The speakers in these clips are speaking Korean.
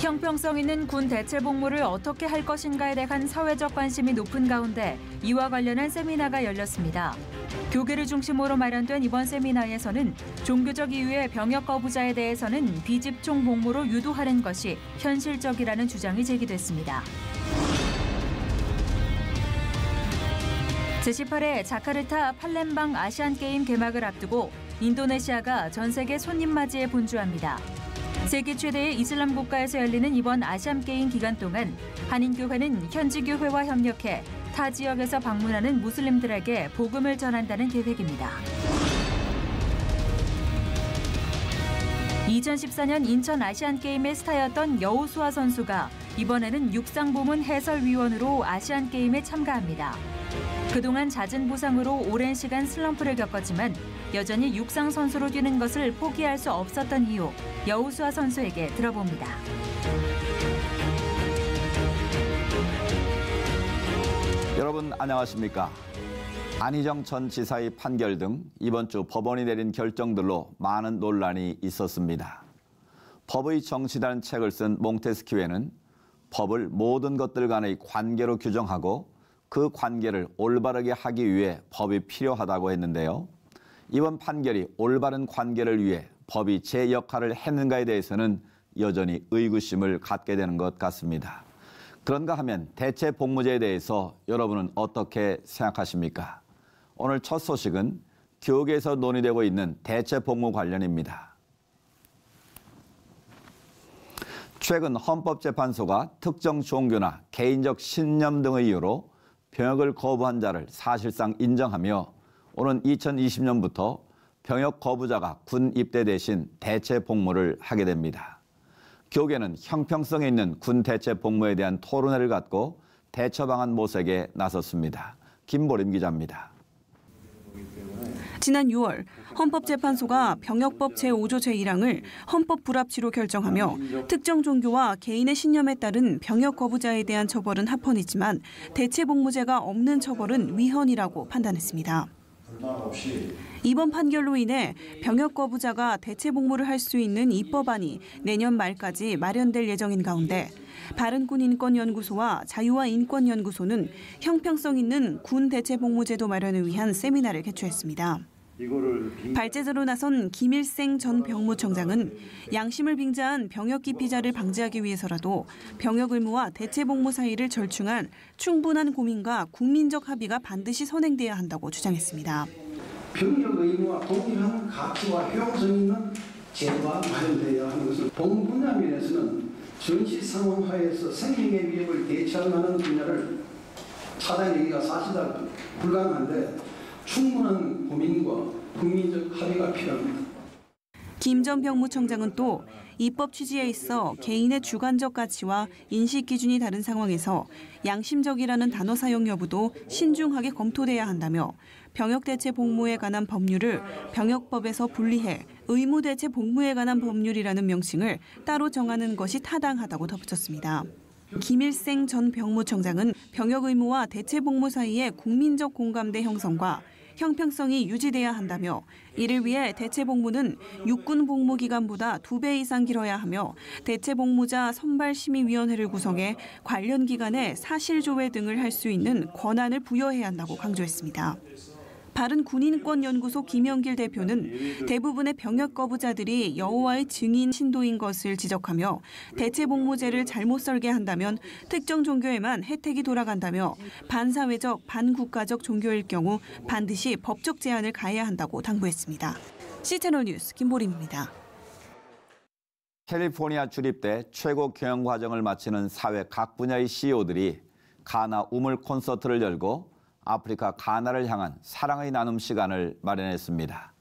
형평성 있는 군 대체 복무를 어떻게 할 것인가에 대한 사회적 관심이 높은 가운데 이와 관련한 세미나가 열렸습니다. 교계를 중심으로 마련된 이번 세미나에서는 종교적 이유의 병역 거부자에 대해서는 비집총 복무로 유도하는 것이 현실적이라는 주장이 제기됐습니다. 제18회 자카르타 팔렘방 아시안게임 개막을 앞두고 인도네시아가 전 세계 손님 맞이에 분주합니다. 세계 최대의 이슬람 국가에서 열리는 이번 아시안게임 기간 동안 한인교회는 현지 교회와 협력해 타 지역에서 방문하는 무슬림들에게 복음을 전한다는 계획입니다. 2014년 인천 아시안게임의 스타였던 여우수아 선수가 이번에는 육상부문 해설위원으로 아시안게임에 참가합니다. 그동안 잦은 부상으로 오랜 시간 슬럼프를 겪었지만 여전히 육상 선수로 뛰는 것을 포기할 수 없었던 이유, 여우수아 선수에게 들어봅니다. 여러분 안녕하십니까? 안희정 전 지사의 판결 등 이번 주 법원이 내린 결정들로 많은 논란이 있었습니다. 법의 정치라는 책을 쓴 몽테스키웨는 법을 모든 것들 간의 관계로 규정하고 그 관계를 올바르게 하기 위해 법이 필요하다고 했는데요. 이번 판결이 올바른 관계를 위해 법이 제 역할을 했는가에 대해서는 여전히 의구심을 갖게 되는 것 같습니다. 그런가 하면 대체 복무제에 대해서 여러분은 어떻게 생각하십니까? 오늘 첫 소식은 교계에서 논의되고 있는 대체 복무 관련입니다. 최근 헌법재판소가 특정 종교나 개인적 신념 등의 이유로 병역을 거부한 자를 사실상 인정하며 오는 2020년부터 병역 거부자가 군 입대 대신 대체 복무를 하게 됩니다. 교계는 형평성에 있는 군 대체 복무에 대한 토론회를 갖고 대처 방안 모색에 나섰습니다. 김보림 기자입니다. 지난 6월 헌법재판소가 병역법 제5조 제1항을 헌법 불합치로 결정하며 특정 종교와 개인의 신념에 따른 병역 거부자에 대한 처벌은 합헌이지만 대체 복무제가 없는 처벌은 위헌이라고 판단했습니다. 이번 판결로 인해 병역 거부자가 대체 복무를 할 수 있는 입법안이 내년 말까지 마련될 예정인 가운데 바른군인권연구소와 자유와인권연구소는 형평성 있는 군 대체 복무제도 마련을 위한 세미나를 개최했습니다. 발제자로 나선 김일생 전 병무청장은 양심을 빙자한 병역 기피자를 방지하기 위해서라도 병역 의무와 대체 복무 사이를 절충한 충분한 고민과 국민적 합의가 반드시 선행돼야 한다고 주장했습니다. 병역 의무와 동일한 가치와 효용성 있는 제도가 마련되어야 하는 것을 본 분야 면에서는 전시 상황 하에서 생명의 위협을 대처할 만한 분야를 찾아내기가 사실상 불가능한데 충분한 고민과 국민적 합의가 필요합니다. 김 전 병무청장은 또 입법 취지에 있어 개인의 주관적 가치와 인식 기준이 다른 상황에서 양심적이라는 단어 사용 여부도 신중하게 검토돼야 한다며 병역 대체 복무에 관한 법률을 병역법에서 분리해 의무 대체 복무에 관한 법률이라는 명칭을 따로 정하는 것이 타당하다고 덧붙였습니다. 김일생 전 병무청장은 병역 의무와 대체 복무 사이의 국민적 공감대 형성과 형평성이 유지돼야 한다며 이를 위해 대체 복무는 육군 복무 기간보다 2배 이상 길어야 하며 대체 복무자 선발심의위원회를 구성해 관련 기관에 사실조회 등을 할 수 있는 권한을 부여해야 한다고 강조했습니다. 바른군인권연구소 김영길 대표는 대부분의 병역 거부자들이 여호와의 증인 신도인 것을 지적하며 대체 복무제를 잘못 설계한다면 특정 종교에만 혜택이 돌아간다며 반사회적, 반국가적 종교일 경우 반드시 법적 제한을 가해야 한다고 당부했습니다. CCTV 뉴스 김보림입니다. 캘리포니아 주립대 최고 경영 과정을 마치는 사회 각 분야의 CEO들이 가나 우물 콘서트를 열고 아프리카 가나를 향한 사랑의 나눔 시간을 마련했습니다.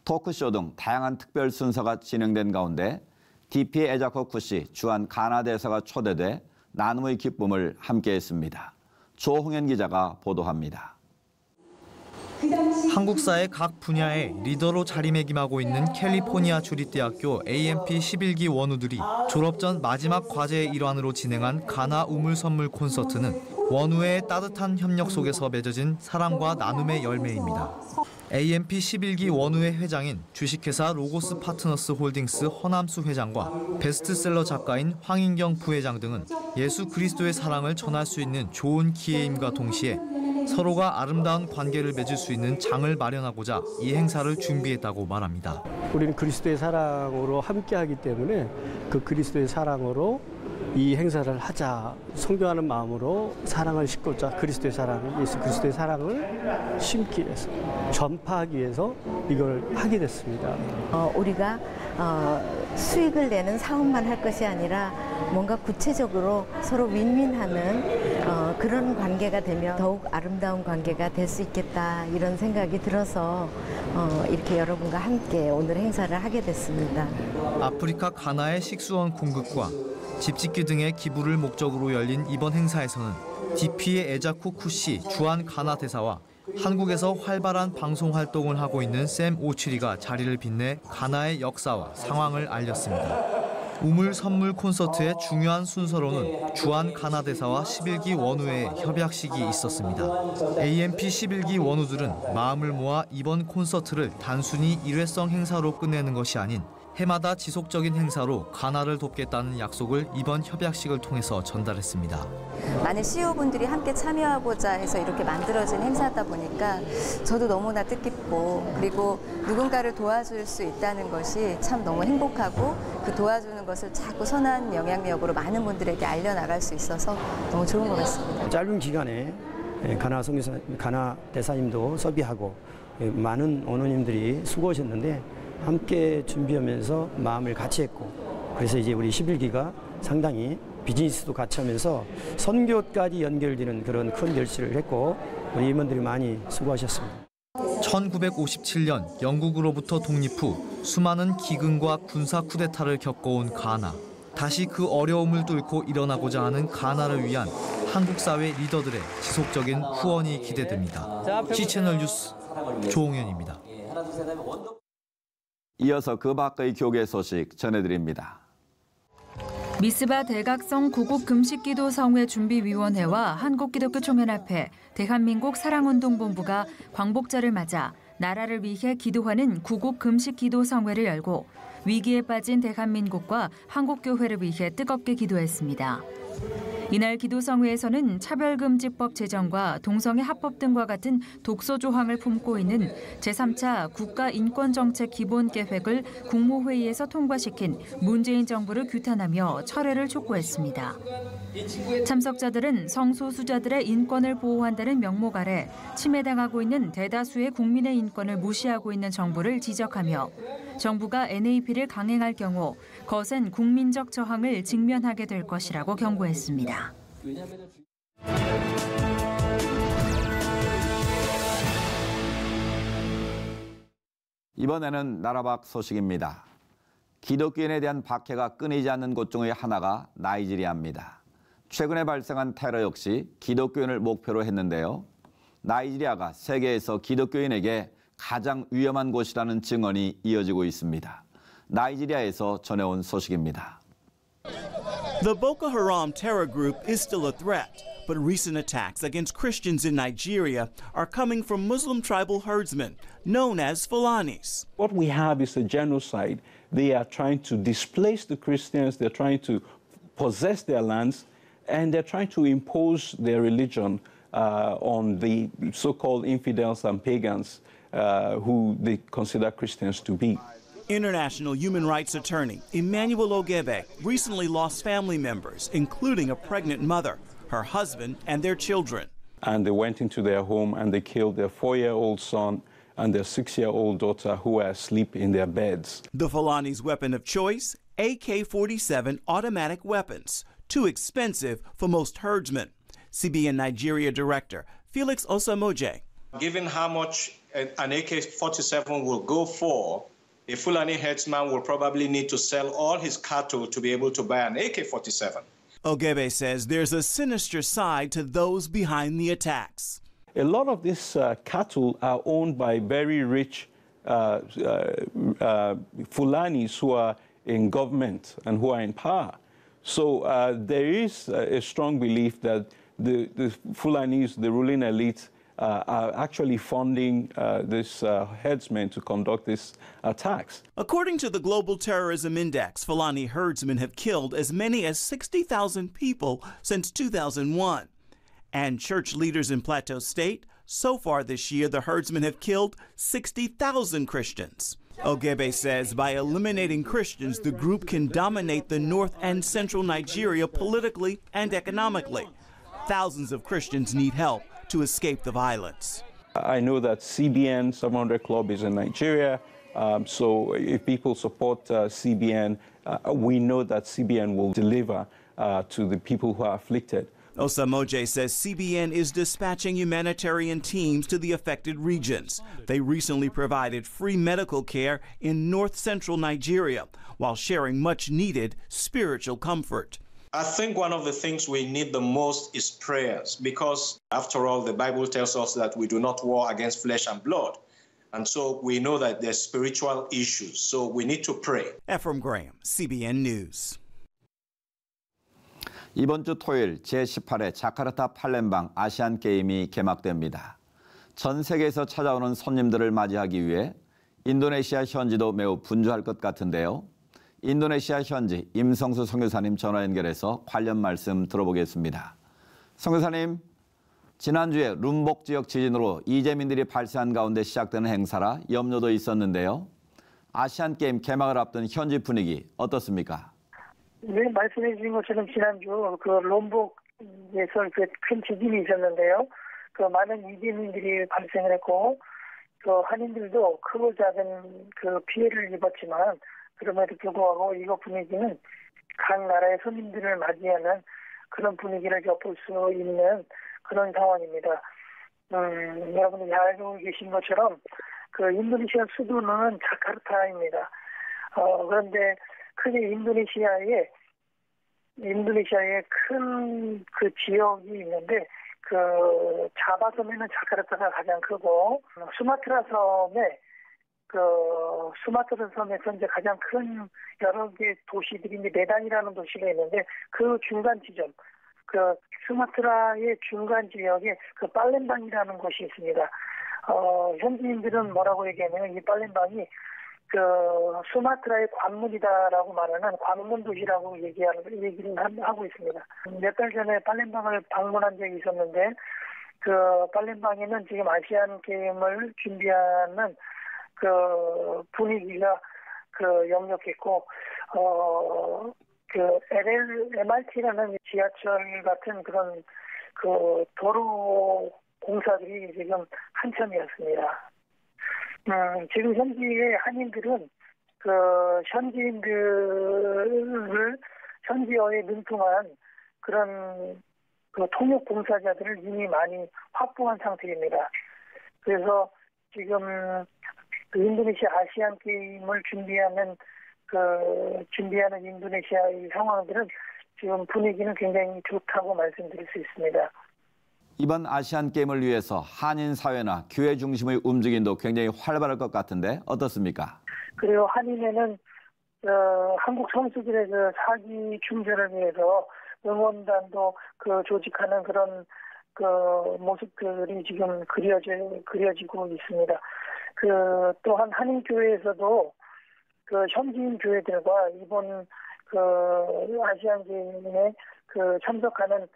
토크쇼 등 다양한 특별 순서가 진행된 가운데 DP 에자코 쿠시 주한 가나 대사가 초대돼 나눔의 기쁨을 함께했습니다. 조홍현 기자가 보도합니다. 한국사의 각 분야의 리더로 자리매김하고 있는 캘리포니아 주립대학교 AMP 11기 원우들이 졸업 전 마지막 과제의 일환으로 진행한 가나 우물 선물 콘서트는 원우의 따뜻한 협력 속에서 맺어진 사랑과 나눔의 열매입니다. AMP 11기 원우회 회장인 주식회사 로고스 파트너스 홀딩스 허남수 회장과 베스트셀러 작가인 황인경 부회장 등은 예수 그리스도의 사랑을 전할 수 있는 좋은 기회임과 동시에 서로가 아름다운 관계를 맺을 수 있는 장을 마련하고자 이 행사를 준비했다고 말합니다. 우리는 그리스도의 사랑으로 함께하기 때문에 그 그리스도의 사랑으로 이 행사를 하자, 성교하는 마음으로 사랑을 싣고자 그리스도의 사랑을, 예수 그리스도의 사랑을 심기 위해서, 전파하기 위해서 이걸 하게 됐습니다. 우리가 수익을 내는 사업만 할 것이 아니라 뭔가 구체적으로 서로 윈윈하는 그런 관계가 되면 더욱 아름다운 관계가 될 수 있겠다, 이런 생각이 들어서 이렇게 여러분과 함께 오늘 행사를 하게 됐습니다. 아프리카 가나의 식수원 공급과 집짓기 등의 기부를 목적으로 열린 이번 행사에서는 DP의 에자쿠 쿠시 주한 가나 대사와 한국에서 활발한 방송 활동을 하고 있는 샘 오츄리가 자리를 빛내 가나의 역사와 상황을 알렸습니다. 우물 선물 콘서트의 중요한 순서로는 주한 가나 대사와 11기 원우회의 협약식이 있었습니다. AMP 11기 원우들은 마음을 모아 이번 콘서트를 단순히 일회성 행사로 끝내는 것이 아닌 해마다 지속적인 행사로 가나를 돕겠다는 약속을 이번 협약식을 통해서 전달했습니다. 많은 CEO분들이 함께 참여하고자 해서 이렇게 만들어진 행사다 보니까 저도 너무나 뜻깊고, 그리고 누군가를 도와줄 수 있다는 것이 참 너무 행복하고, 그 도와주는 것을 자꾸 선한 영향력으로 많은 분들에게 알려나갈 수 있어서 너무 좋은 것 같습니다. 짧은 기간에 가나 대사님도 섭외하고 많은 원우님들이 수고하셨는데 함께 준비하면서 마음을 같이 했고, 그래서 이제 우리 11기가 상당히 비즈니스도 같이 하면서 선교까지 연결되는 그런 큰 결실을 했고, 우리 임원들이 많이 수고하셨습니다. 1957년 영국으로부터 독립 후 수많은 기근과 군사 쿠데타를 겪어온 가나. 다시 그 어려움을 뚫고 일어나고자 하는 가나를 위한 한국 사회 리더들의 지속적인 후원이 기대됩니다. C채널 뉴스 조홍현입니다. 이어서 그 밖의 교계 소식 전해드립니다. 미스바 대각성 구국금식기도 성회 준비위원회와 한국기독교총연합회, 대한민국 사랑운동본부가 광복절을 맞아 나라를 위해 기도하는 구국금식기도 성회를 열고 위기에 빠진 대한민국과 한국교회를 위해 뜨겁게 기도했습니다. 이날 기도성회에서는 차별금지법 제정과 동성애 합법 등과 같은 독소 조항을 품고 있는 제3차 국가인권정책 기본계획을 국무회의에서 통과시킨 문재인 정부를 규탄하며 철회를 촉구했습니다. 참석자들은 성소수자들의 인권을 보호한다는 명목 아래 침해당하고 있는 대다수의 국민의 인권을 무시하고 있는 정부를 지적하며 정부가 NAP를 강행할 경우 거센 국민적 저항을 직면하게 될 것이라고 경고했습니다. 이번에는 나라 밖 소식입니다. 기독교인에 대한 박해가 끊이지 않는 곳 중의 하나가 나이지리아입니다. 최근에 발생한 테러 역시 기독교인을 목표로 했는데요. 나이지리아가 세계에서 기독교인에게 가장 위험한 곳이라는 증언이 이어지고 있습니다. 나이지리아에서 전해온 소식입니다. The Boko Haram terror group is still a threat, but recent attacks against Christians in Nigeria are coming from Muslim tribal herdsmen known as Fulanis. What we have is a genocide. They are trying to displace the Christians, they're trying to possess their lands, and they're trying to impose their religion on the so-called infidels and pagans who they consider Christians to be. International human rights attorney Emmanuel Ogebe recently lost family members, including a pregnant mother, her husband, and their children. And they went into their home and they killed their 4-year-old son and their 6-year-old daughter who were asleep in their beds. The Fulani's weapon of choice, AK-47 automatic weapons, too expensive for most herdsmen. CBN Nigeria Director Felix Osamoje. Given how much an AK-47 will go for, a Fulani herdsman will probably need to sell all his cattle to be able to buy an AK-47. Ogebe says there's a sinister side to those behind the attacks. A lot of these cattle are owned by very rich Fulanis who are in government and who are in power. So there is a strong belief that the Fulanis, the ruling elite, are actually funding these herdsmen to conduct these attacks. According to the Global Terrorism Index, Fulani herdsmen have killed as many as 60,000 people since 2001. And church leaders in Plateau State, so far this year, the herdsmen have killed 60,000 Christians. Ogebe says by eliminating Christians, the group can dominate the north and central Nigeria politically and economically. Thousands of Christians need help to escape the violence. I know that CBN 700 Club is in Nigeria, so if people support CBN, we know that CBN will deliver to the people who are afflicted. Osamoje says CBN is dispatching humanitarian teams to the affected regions. They recently provided free medical care in north-central Nigeria while sharing much-needed spiritual comfort. I think one of the things we need the most is prayers, because after all, the Bible tells us that we do not war against flesh and blood. And so we know that there's spiritual issues, so we need to pray. Ephraim Graham, CBN News. 이번 주 토요일 제18회 자카르타 팔렘방 아시안게임이 개막됩니다. 전 세계에서 찾아오는 손님들을 맞이하기 위해 인도네시아 현지도 매우 분주할 것 같은데요. 인도네시아 현지 임성수 선교사님 전화 연결해서 관련 말씀 들어보겠습니다. 선교사님, 지난주에 룸복 지역 지진으로 이재민들이 발생한 가운데 시작되는 행사라 염려도 있었는데요. 아시안게임 개막을 앞둔 현지 분위기 어떻습니까? 네, 말씀해 주신 것처럼 지난주 그 롬복에서 큰 지진이 있었는데요. 그 많은 이재민들이 발생을 했고, 그 한인들도 크고 작은 그 피해를 입었지만, 그럼에도 불구하고 이거 분위기는 각 나라의 손님들을 맞이하는 그런 분위기를 엿볼 수 있는 그런 상황입니다. 여러분이 잘 알고 계신 것처럼 그 인도네시아 수도는 자카르타입니다. 그런데 크게 인도네시아에 큰 그 지역이 있는데 그 자바 섬에는 자카르타가 가장 크고 수마트라 섬에서 이제 가장 큰 여러 개 도시들이 이제 메단이라는 도시가 있는데 그 중간 지점 그 수마트라의 중간 지역에 그 팔렘방이라는 곳이 있습니다. 현지인들은 뭐라고 얘기하냐면 이 팔렘방이 그 수마트라의 관문이다라고 말하는 관문 도시라고 얘기를 하고 있습니다. 몇 달 전에 팔렘방을 방문한 적이 있었는데 그 팔렘방에는 지금 아시안 게임을 준비하는 그 분위기가 그 역력했고 그 MRT라는 지하철 같은 그런 그 도로 공사들이 지금 한참이었습니다. 지금 현지의 한인들은 그 현지어에 능통한 그런 그 통역 공사자들을 이미 많이 확보한 상태입니다. 그래서 지금 그 인도네시아 아시안 게임을 준비하는 인도네시아의 상황들은 지금 분위기는 굉장히 좋다고 말씀드릴 수 있습니다. 이번 아시안게임을 위해서 한인 사회나 교회 중심의 움직임도 굉장히 활발할 것 같은데 어떻습니까? 그리고 한인회는 한국 선수들의 그 사기 충전을 위해서 응원단도 그 조직하는 그런 그 모습들이 지금 그려지고 있습니다. 그 또한 한인 교회에서도 그 현지인 교회들과 이번 그 아시안 게임에 그 참석하는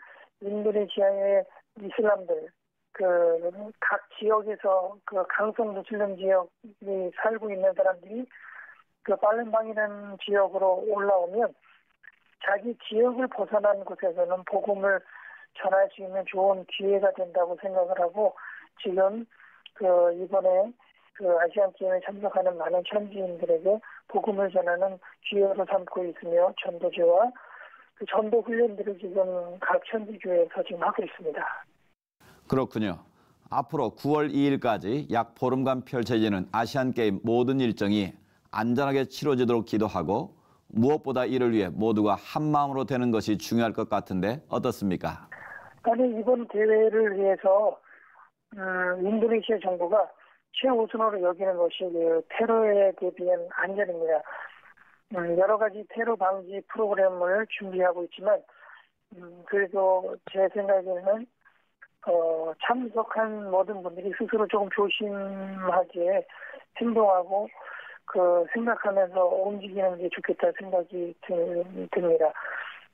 인도네시아의 이슬람들 그 각 지역에서 그 강성 무슬림 지역이 살고 있는 사람들이 그 팔렘방이라는 지역으로 올라오면 자기 지역을 벗어난 곳에서는 복음을 전할 수 있는 좋은 기회가 된다고 생각을 하고 지금 그 이번에 그 아시안 게임에 참석하는 많은 현지인들에게 복음을 전하는 기회로 삼고 있으며 전도제와 그 전도 훈련들을 지금 각 현지 교회에서 지금 하고 있습니다. 그렇군요. 앞으로 9월 2일까지 약 보름간 펼쳐지는 아시안게임 모든 일정이 안전하게 치러지도록 기도하고 무엇보다 이를 위해 모두가 한마음으로 되는 것이 중요할 것 같은데 어떻습니까? 아니 이번 대회를 위해서 인도네시아 정부가 최우선으로 여기는 것이 그 테러에 대비한 안전입니다. 여러 가지 테러 방지 프로그램을 준비하고 있지만 그래도 제 생각에는 참석한 모든 분들이 스스로 조금 조심하게 행동하고 생각하면서 움직이는 게 좋겠다 생각이 듭니다.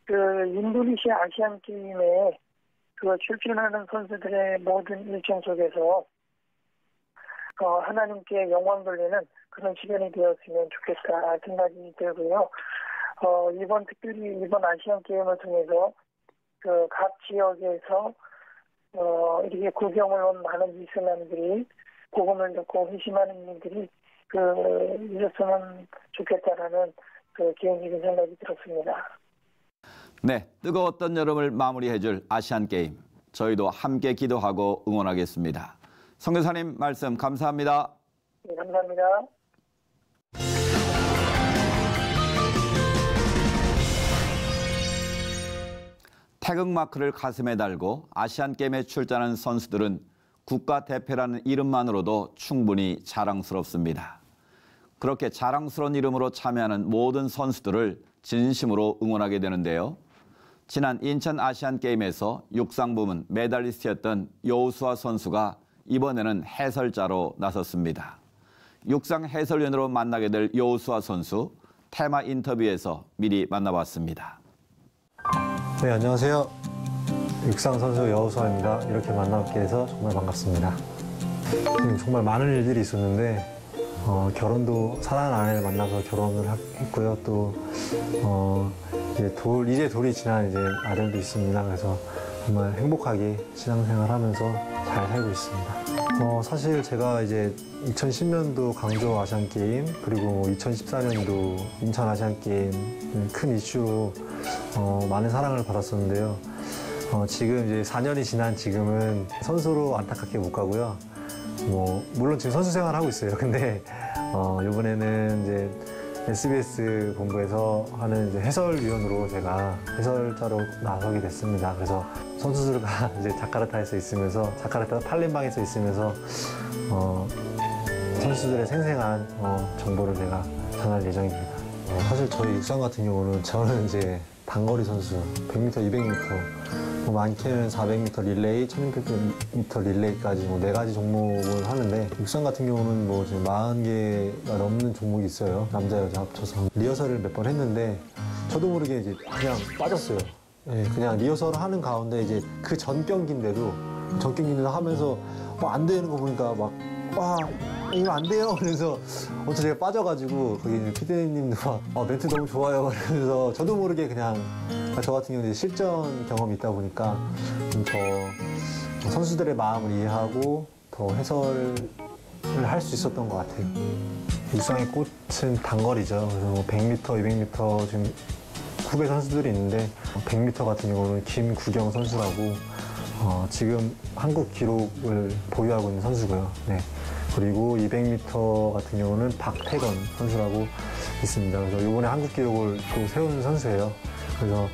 인도네시아 아시안 게임에 출전하는 선수들의 모든 일정 속에서 하나님께 영광 돌리는 그런 시간이 되었으면 좋겠다 생각이 들고요. 특별히 이번 아시안 게임을 통해서 각 지역에서 이렇게 구경을 온 많은 이슬람들이 복음을 듣고 회심하는 일들이 있었으면 좋겠다라는 개인적인 생각이 들었습니다. 네, 뜨거웠던 여름을 마무리해줄 아시안 게임. 저희도 함께 기도하고 응원하겠습니다. 선교사님 말씀 감사합니다. 네, 감사합니다. 태극마크를 가슴에 달고 아시안게임에 출전하는 선수들은 국가대표라는 이름만으로도 충분히 자랑스럽습니다. 그렇게 자랑스러운 이름으로 참여하는 모든 선수들을 진심으로 응원하게 되는데요. 지난 인천 아시안게임에서 육상 부문 메달리스트였던 여우수아 선수가 이번에는 해설자로 나섰습니다. 육상 해설위원으로 만나게 될 여우수아 선수, 테마 인터뷰에서 미리 만나봤습니다. 네, 안녕하세요. 육상 선수 여우수아입니다. 이렇게 만나게 돼서 정말 반갑습니다. 정말 많은 일들이 있었는데 결혼도 사랑하는 아내를 만나서 결혼을 했고요. 또 이제 돌이 지난 이제 아들도 있습니다. 그래서 정말 행복하게 신앙생활하면서 잘 살고 있습니다. 사실 제가 이제 2010년도 강조 아시안게임 그리고 2014년도 인천 아시안게임 큰 이슈로 많은 사랑을 받았었는데요. 지금 이제 4년이 지난 지금은 선수로 안타깝게 못 가고요. 물론 지금 선수 생활을 하고 있어요. 근데 이번에는 이제 SBS 본부에서 하는 이제 해설위원으로 제가 해설자로 나서게 됐습니다. 그래서 선수들과 이제 자카르타에서 있으면서 자카르타 팔렘방에서 있으면서 선수들의 생생한 정보를 제가 전할 예정입니다. 사실 저희 육상 같은 경우는 저는 이제 단거리 선수 100m, 200m, 많게는 400m 릴레이, 1600m 릴레이까지 4가지 종목을 하는데 육상 같은 경우는 지금 40개가 넘는 종목이 있어요. 남자, 여자 합쳐서. 리허설을 몇 번 했는데 저도 모르게 이제 그냥 빠졌어요. 네, 그냥 리허설을 하는 가운데 이제 그 전 경기인데도 하면서 안 되는 거 보니까 이거 안 돼요. 그래서 어쩌다 제가 빠져가지고 거기 피디님도 멘트 너무 좋아요. 그래서 저도 모르게 그냥 저 같은 경우는 실전 경험이 있다 보니까 좀 더 선수들의 마음을 이해하고 더 해설을 할 수 있었던 것 같아요. 육상의 꽃은 단거리죠. 그래서 100m, 200m 지금 후배 선수들이 있는데 100m 같은 경우는 김구경 선수라고 지금 한국 기록을 보유하고 있는 선수고요. 네. 그리고 200m 같은 경우는 박태건 선수라고 있습니다. 그래서 이번에 한국 기록을 또 세운 선수예요. 그래서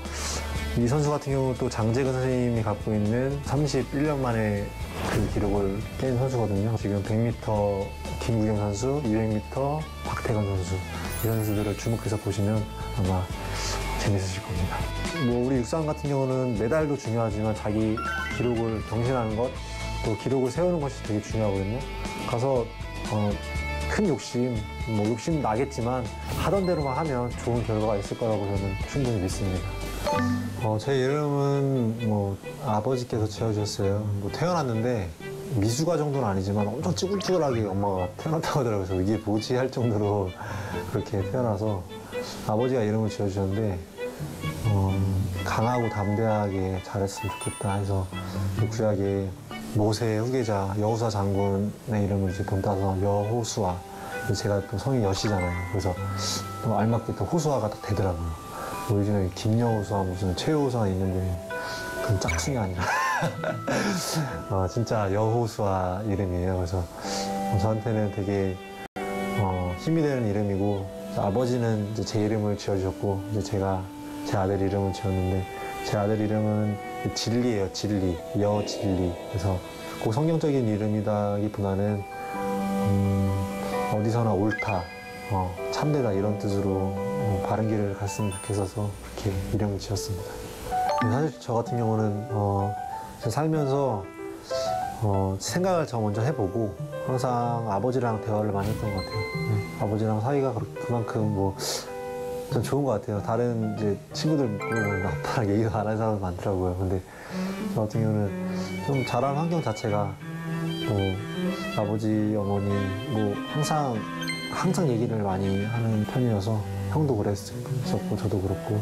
이 선수 같은 경우 또 장재근 선생님이 갖고 있는 31년 만에 그 기록을 깬 선수거든요. 지금 100m 김구경 선수, 200m 박태건 선수 이 선수들을 주목해서 보시면 아마 재밌으실 겁니다. 우리 육상 같은 경우는 메달도 중요하지만 자기 기록을 경신하는 것, 또 기록을 세우는 것이 되게 중요하거든요. 가서 큰 욕심 나겠지만 하던 대로만 하면 좋은 결과가 있을 거라고 저는 충분히 믿습니다. 제 이름은 아버지께서 지어주셨어요. 태어났는데 미숙아 정도는 아니지만 엄청 쭈글쭈글하게 엄마가 태어났다고 하더라고요. 그래서 이게 뭐지 할 정도로 그렇게 태어나서 아버지가 이름을 지어주셨는데 강하고 담대하게 잘했으면 좋겠다 해서 구약의 모세의 후계자 여호수아 장군의 이름을 이제 본따서 여호수아. 제가 또 성이 여시잖아요. 그래서 또 알맞게 또 호수아가 딱 되더라고요. 요즘에 김여호수아 무슨 최호수아 있는데 그건 짝퉁이 아니라 진짜 여호수아 이름이에요. 그래서 저한테는 되게 힘이 되는 이름이고 아버지는 이제 제 이름을 지어주셨고 이제 제가 제 아들 이름을 지었는데 제 아들 이름은 진리예요. 진리, 여진리. 그래서 꼭 성경적인 이름이다기보다는 어디서나 옳다, 참되다 이런 뜻으로 바른 길을 갔으면 좋겠어서 그렇게 이름을 지었습니다. 사실 저 같은 경우는 살면서 생각을 저 먼저 해보고 항상 아버지랑 대화를 많이 했던 것 같아요. 아버지랑 사이가 그만큼 전 좋은 것 같아요. 다른 이제 친구들 물어보면 아빠랑 얘기가 안 하는 사람도 많더라고요. 근데 저 같은 경우는 좀 자란 환경 자체가 아버지, 어머니 항상 얘기를 많이 하는 편이어서 형도 그랬었고 저도 그렇고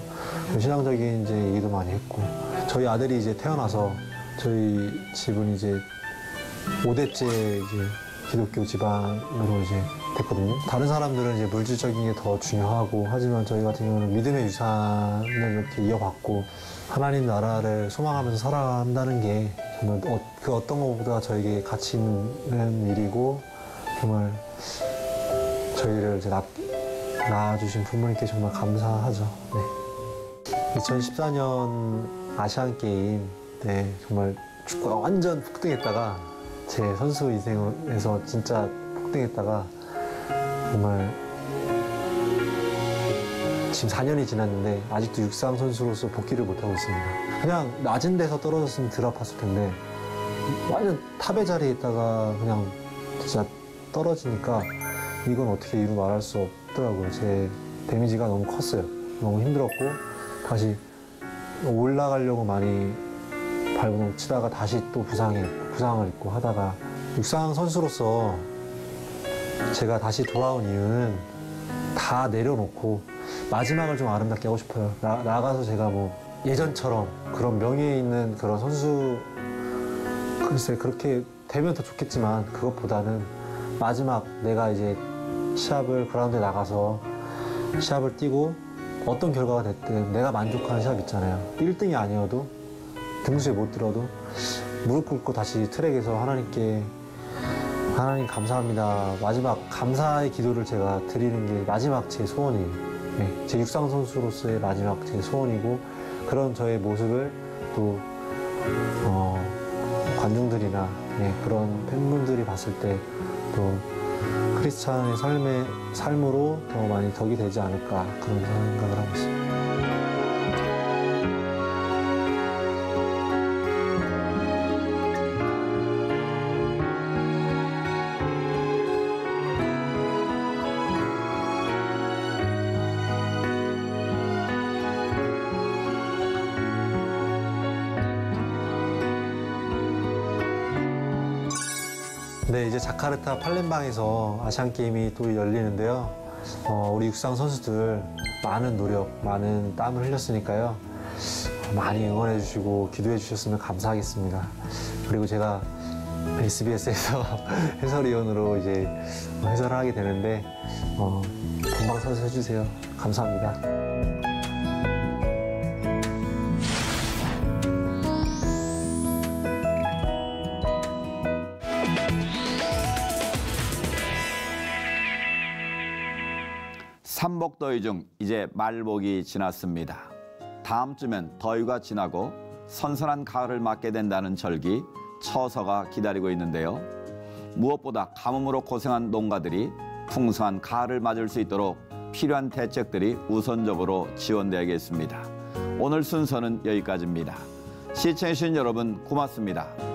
신앙적인 이제 얘기도 많이 했고 저희 아들이 이제 태어나서 저희 집은 이제 5대째 이제 기독교 집안으로 이제 됐거든요. 다른 사람들은 이제 물질적인 게 더 중요하고 하지만 저희 같은 경우는 믿음의 유산을 이렇게 이어받고 하나님 나라를 소망하면서 살아간다는 게 정말 그 어떤 것보다 저에게 가치 있는 일이고 정말 저희를 이제 낳아주신 부모님께 정말 감사하죠. 네. 2014년 아시안 게임 때 정말 축구가 완전 폭등했다가 제 선수 인생에서 진짜 폭등했다가 정말 지금 4년이 지났는데 아직도 육상 선수로서 복귀를 못하고 있습니다. 그냥 낮은 데서 떨어졌으면 덜 아팠을 텐데 완전 탑의 자리에 있다가 그냥 진짜 떨어지니까 이건 어떻게 이루 말할 수 없더라고요. 제 데미지가 너무 컸어요. 너무 힘들었고 다시 올라가려고 많이 발버둥 치다가 다시 또 부상을 입고 하다가 육상 선수로서 제가 다시 돌아온 이유는 다 내려놓고 마지막을 좀 아름답게 하고 싶어요. 나가서 제가 예전처럼 그런 명예 있는 그런 선수 글쎄 그렇게 되면 더 좋겠지만 그것보다는 마지막 내가 이제 그라운드에 나가서 시합을 뛰고 어떤 결과가 됐든 내가 만족하는 시합 있잖아요. 1등이 아니어도 등수에 못 들어도 무릎 꿇고 다시 트랙에서 하나님 감사합니다. 마지막 감사의 기도를 제가 드리는 게 마지막 제 소원이에요. 네, 제 육상 선수로서의 마지막 제 소원이고 그런 저의 모습을 또 관중들이나 그런 팬분들이 봤을 때 또 크리스찬의 삶으로 더 많이 덕이 되지 않을까 그런 생각을 하고 있습니다. 네, 이제 자카르타 팔렘방에서 아시안게임이 또 열리는데요. 우리 육상 선수들 많은 노력, 많은 땀을 흘렸으니까요. 많이 응원해 주시고 기도해 주셨으면 감사하겠습니다. 그리고 제가 SBS에서 해설위원으로 이제 해설을 하게 되는데 본방사수 해주세요. 감사합니다. 삼복더위 중 이제 말복이 지났습니다. 다음 주면 더위가 지나고 선선한 가을을 맞게 된다는 절기 처서가 기다리고 있는데요. 무엇보다 가뭄으로 고생한 농가들이 풍성한 가을을 맞을 수 있도록 필요한 대책들이 우선적으로 지원돼야겠습니다. 오늘 순서는 여기까지입니다. 시청해주신 여러분 고맙습니다.